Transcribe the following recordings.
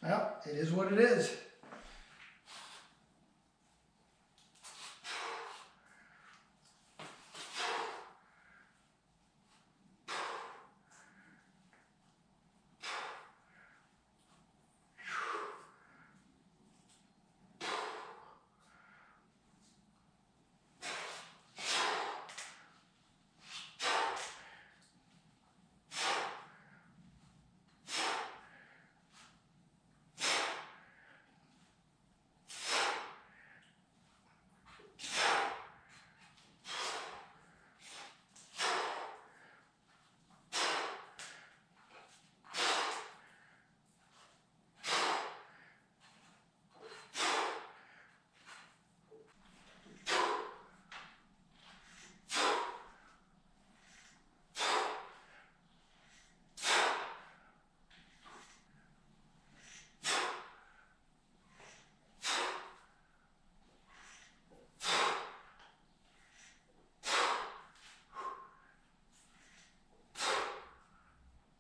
Well, it is what it is.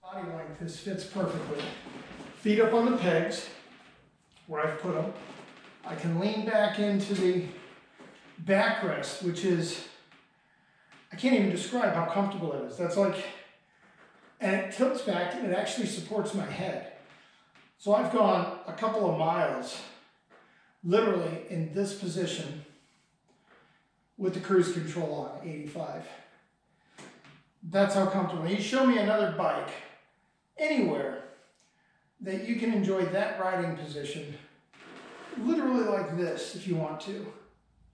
Body length, this fits perfectly. Feet up on the pegs, where I've put them. I can lean back into the backrest, which is, I can't even describe how comfortable it is. That's like, and it tilts back and it actually supports my head. So I've gone a couple of miles, literally in this position, with the cruise control on, 85. That's how comfortable. You show me another bike, anywhere, that you can enjoy that riding position, literally like this if you want to.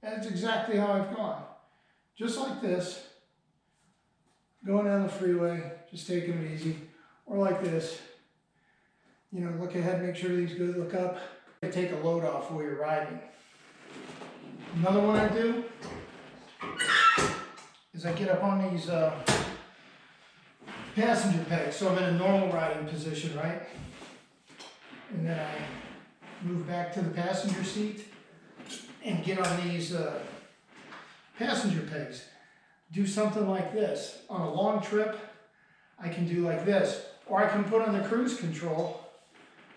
That's exactly how I've gone. Just like this, going down the freeway, just taking it easy, or like this. You know, look ahead, make sure everything's good, look up. Take a load off while you're riding. Another one I do is I get up on these passenger pegs. So I'm in a normal riding position, right? And then I move back to the passenger seat and get on these passenger pegs. Do something like this. On a long trip, I can do like this. Or I can put on the cruise control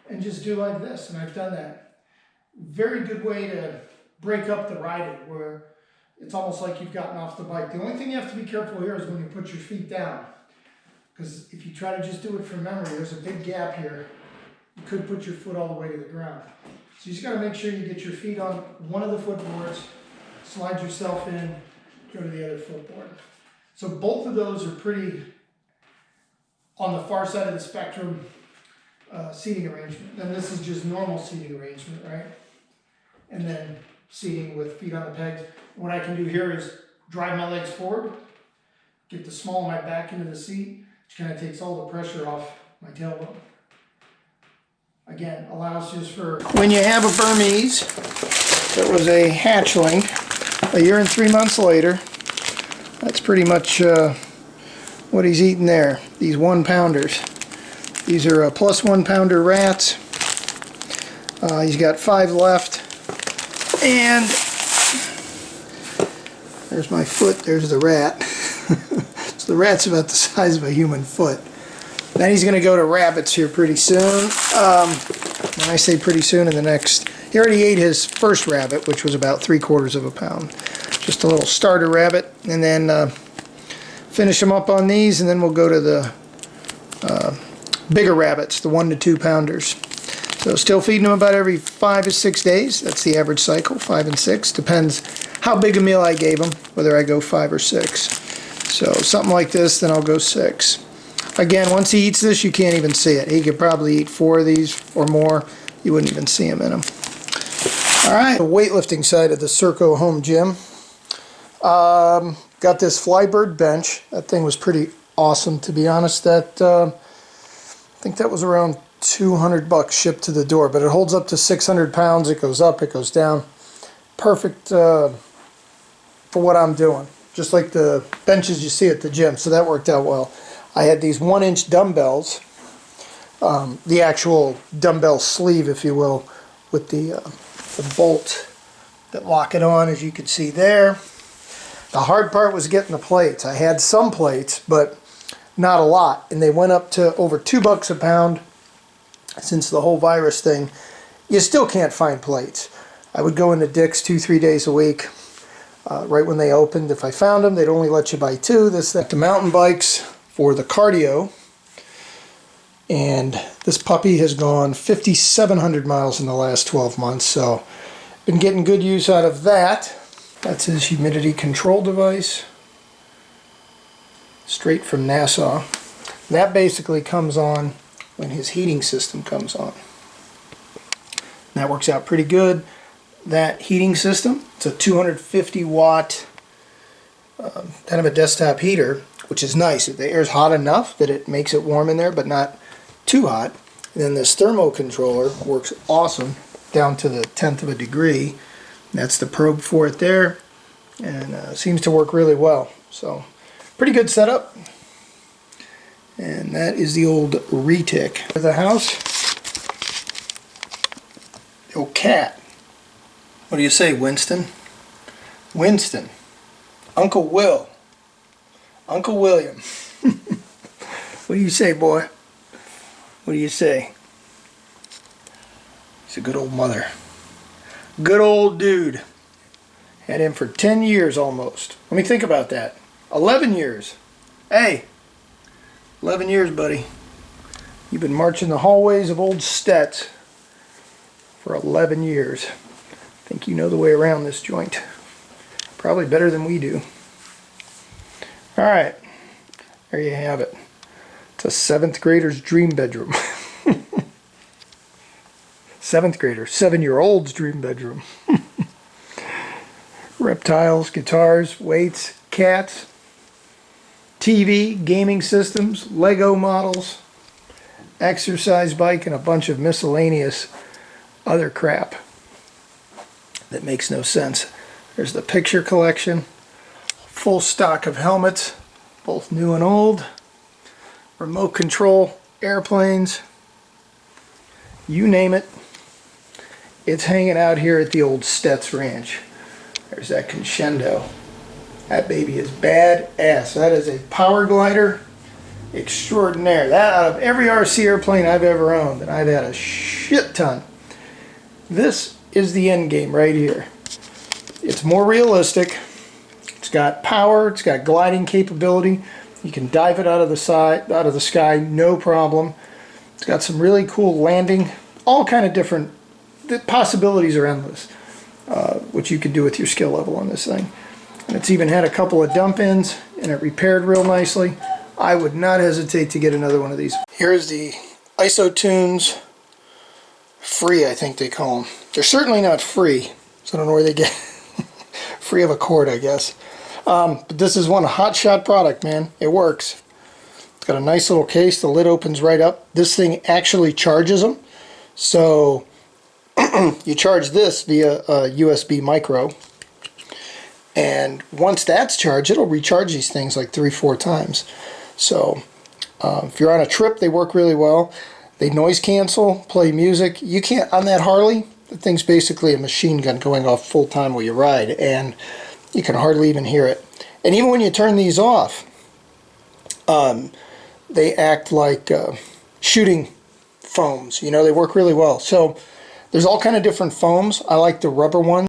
and just do like this, and I've done that. Very good way to break up the riding, where it's almost like you've gotten off the bike. The only thing you have to be careful here is when you put your feet down, because if you try to just do it from memory, there's a big gap here. You could put your foot all the way to the ground. So you just gotta make sure you get your feet on one of the footboards, slide yourself in, go to the other footboard. So both of those are pretty on the far side of the spectrum. Seating arrangement. Then this is just normal seating arrangement, right? And then seating with feet on the pegs. What I can do here is drive my legs forward, get the small of my back into the seat, which kind of takes all the pressure off my tailbone. Again, allows just for... When you have a Burmese that was a hatchling, a year and 3 months later, that's pretty much what he's eating there, these 1-pounders. These are plus 1-pounder rats. He's got 5 left. And there's my foot, there's the rat. So the rat's about the size of a human foot. Then he's going to go to rabbits here pretty soon. When I say pretty soon, in the next... He already ate his first rabbit, which was about 3/4 of a pound. Just a little starter rabbit. And then finish him up on these, and then we'll go to the... bigger rabbits, the 1 to 2 pounders. So still feeding them about every 5 to 6 days. That's the average cycle, 5 and 6. Depends how big a meal I gave them, whether I go 5 or 6. So something like this, then I'll go 6. Again, once he eats this, you can't even see it. He could probably eat 4 of these or more. You wouldn't even see him in them. All right, the weightlifting side of the Serco home gym. Got this Flybird bench. That thing was pretty awesome, to be honest. I think that was around $200 shipped to the door, but it holds up to 600 pounds. It goes up, it goes down. Perfect for what I'm doing, just like the benches you see at the gym, so that worked out well. I had these 1-inch dumbbells, the actual dumbbell sleeve, if you will, with the bolt that lock it on, as you can see there. The hard part was getting the plates. I had some plates, but not a lot. And they went up to over $2 a pound since the whole virus thing. You still can't find plates. I would go into Dick's 2-3 days a week. Right when they opened, if I found them, they'd only let you buy 2. The mountain bikes for the cardio. And this puppy has gone 5,700 miles in the last 12 months. So been getting good use out of that. That's his humidity control device. Straight from Nassau. That basically comes on when his heating system comes on. That works out pretty good. That heating system, it's a 250 watt kind of a desktop heater, which is nice. The air's hot enough that it makes it warm in there, but not too hot. And then this thermo controller works awesome down to the 1/10 of a degree. That's the probe for it there, and seems to work really well. So pretty good setup. And that is the old Retic for the house. The old cat. What do you say, Winston? Winston. Uncle Will. Uncle William. What do you say, boy? What do you say? He's a good old mother. Good old dude. Had him for 10 years almost. Let me think about that. 11 years. Hey, 11 years, buddy. You've been marching the hallways of old Stets for 11 years. I think you know the way around this joint. Probably better than we do. All right, there you have it. It's a 7th grader's dream bedroom. 7th grader, 7-year-old's dream bedroom. Reptiles, guitars, weights, cats, TV, gaming systems, Lego models, exercise bike, and a bunch of miscellaneous other crap that makes no sense. There's the picture collection, full stock of helmets, both new and old, remote control airplanes, you name it. It's hanging out here at the old Stets Ranch. There's that Crescendo. That baby is badass. That is a power glider extraordinaire. That out of every RC airplane I've ever owned, and I've had a shit ton. This is the end game right here. It's more realistic. It's got power. It's got gliding capability. You can dive it out of the sky, no problem. It's got some really cool landing. All kind of different. The possibilities are endless. What you could do with your skill level on this thing. And it's even had a couple of dump ins, and it repaired real nicely. I would not hesitate to get another one of these. Here's the IsoTunes free, I think they call them. They're certainly not free, so I don't know where they get free of a cord, I guess. But this is one hot shot product, man. It works. It's got a nice little case. The lid opens right up. This thing actually charges them. So you charge this via a USB micro. And once that's charged, it'll recharge these things like 3-4 times. So if you're on a trip, they work really well. They noise cancel, play music. You can't, on that Harley, the thing's basically a machine gun going off full time while you ride, and you can hardly even hear it. And even when you turn these off, they act like shooting foams. You know, they work really well. So there's all kind of different foams. I like the rubber one.